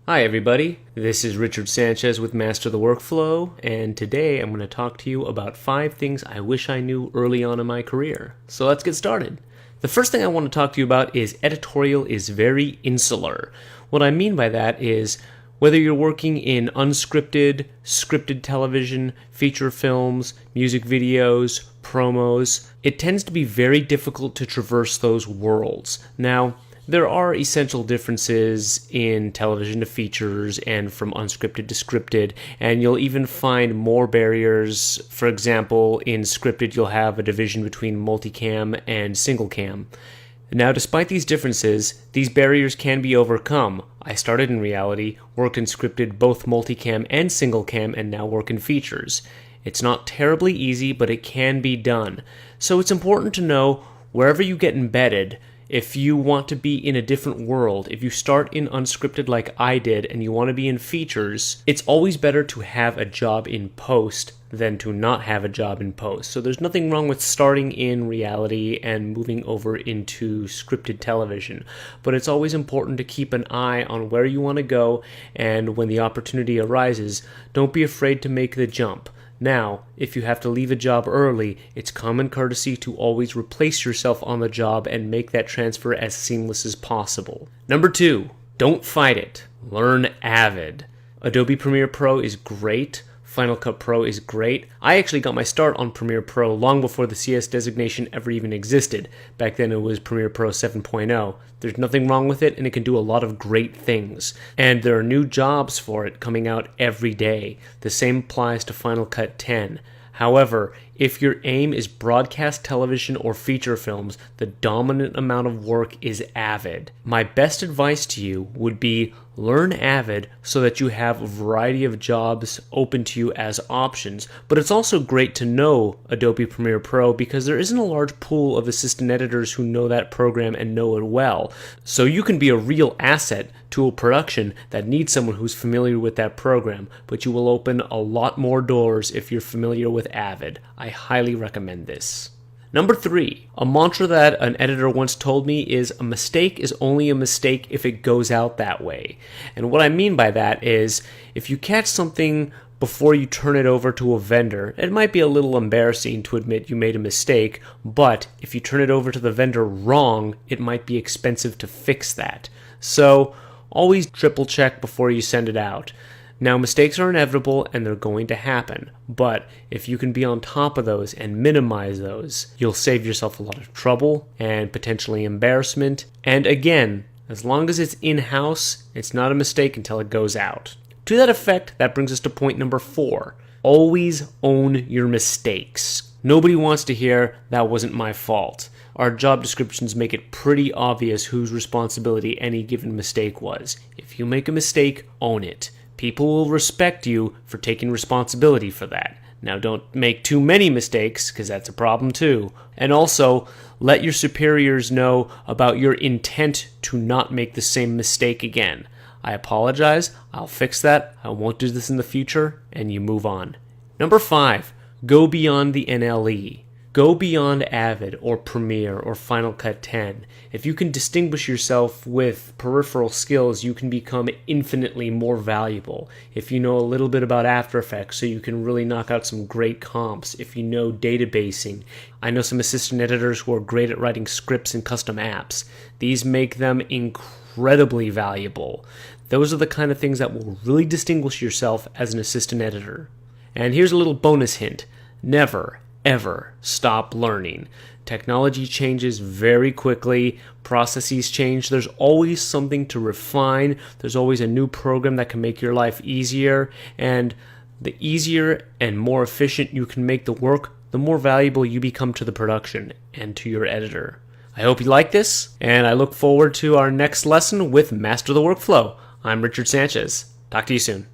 Hi everybody, this is Richard Sanchez with Master the Workflow, and today I'm going to talk to you about 5 things I wish I knew early on in my career. So let's get started. The first thing I want to talk to you about is editorial is very insular. What I mean by that is whether you're working in unscripted, scripted television, feature films, music videos, promos, it tends to be very difficult to traverse those worlds. Now, there are essential differences in television to features and from unscripted to scripted, and you'll even find more barriers. For example, in scripted, you'll have a division between multicam and single cam. Now, despite these differences, these barriers can be overcome. I started in reality, worked in scripted both multicam and single cam, and now work in features. It's not terribly easy, but it can be done. So it's important to know wherever you get embedded, if you want to be in a different world, if you start in unscripted like I did and you want to be in features, it's always better to have a job in post than to not have a job in post. So there's nothing wrong with starting in reality and moving over into scripted television. But it's always important to keep an eye on where you want to go, and when the opportunity arises, don't be afraid to make the jump. Now, if you have to leave a job early, it's common courtesy to always replace yourself on the job and make that transfer as seamless as possible. Number 2, don't fight it. Learn Avid. Adobe Premiere Pro is great. Final Cut Pro is great. I actually got my start on Premiere Pro long before the CS designation ever even existed. Back then it was Premiere Pro 7.0. There's nothing wrong with it, and it can do a lot of great things. And there are new jobs for it coming out every day. The same applies to Final Cut 10. However, if your aim is broadcast television or feature films, the dominant amount of work is Avid. My best advice to you would be learn Avid so that you have a variety of jobs open to you as options. But it's also great to know Adobe Premiere Pro because there isn't a large pool of assistant editors who know that program and know it well. So you can be a real asset to a production that needs someone who's familiar with that program, but you will open a lot more doors if you're familiar with Avid. I highly recommend this. Number 3, a mantra that an editor once told me is a mistake is only a mistake if it goes out that way. And what I mean by that is if you catch something before you turn it over to a vendor, it might be a little embarrassing to admit you made a mistake, but if you turn it over to the vendor wrong, it might be expensive to fix that. So always triple check before you send it out. Now, mistakes are inevitable and they're going to happen, but if you can be on top of those and minimize those, you'll save yourself a lot of trouble and potentially embarrassment. And again, as long as it's in-house, it's not a mistake until it goes out. To that effect, that brings us to point number 4. Always own your mistakes. Nobody wants to hear, "That wasn't my fault." Our job descriptions make it pretty obvious whose responsibility any given mistake was. If you make a mistake, own it. People will respect you for taking responsibility for that. Now, don't make too many mistakes, because that's a problem too. And also, let your superiors know about your intent to not make the same mistake again. I apologize, I'll fix that, I won't do this in the future, and you move on. Number 5, go beyond the NLE. Go beyond Avid or Premiere or Final Cut 10. If you can distinguish yourself with peripheral skills, you can become infinitely more valuable. If you know a little bit about After Effects, so you can really knock out some great comps. If you know databasing. I know some assistant editors who are great at writing scripts and custom apps. These make them incredibly valuable. Those are the kind of things that will really distinguish yourself as an assistant editor. And here's a little bonus hint. Never, ever stop learning. Technology changes very quickly, processes change, there's always something to refine, there's always a new program that can make your life easier, and the easier and more efficient you can make the work, the more valuable you become to the production and to your editor. I hope you like this, and I look forward to our next lesson with Master the Workflow. I'm Richard Sanchez. Talk to you soon.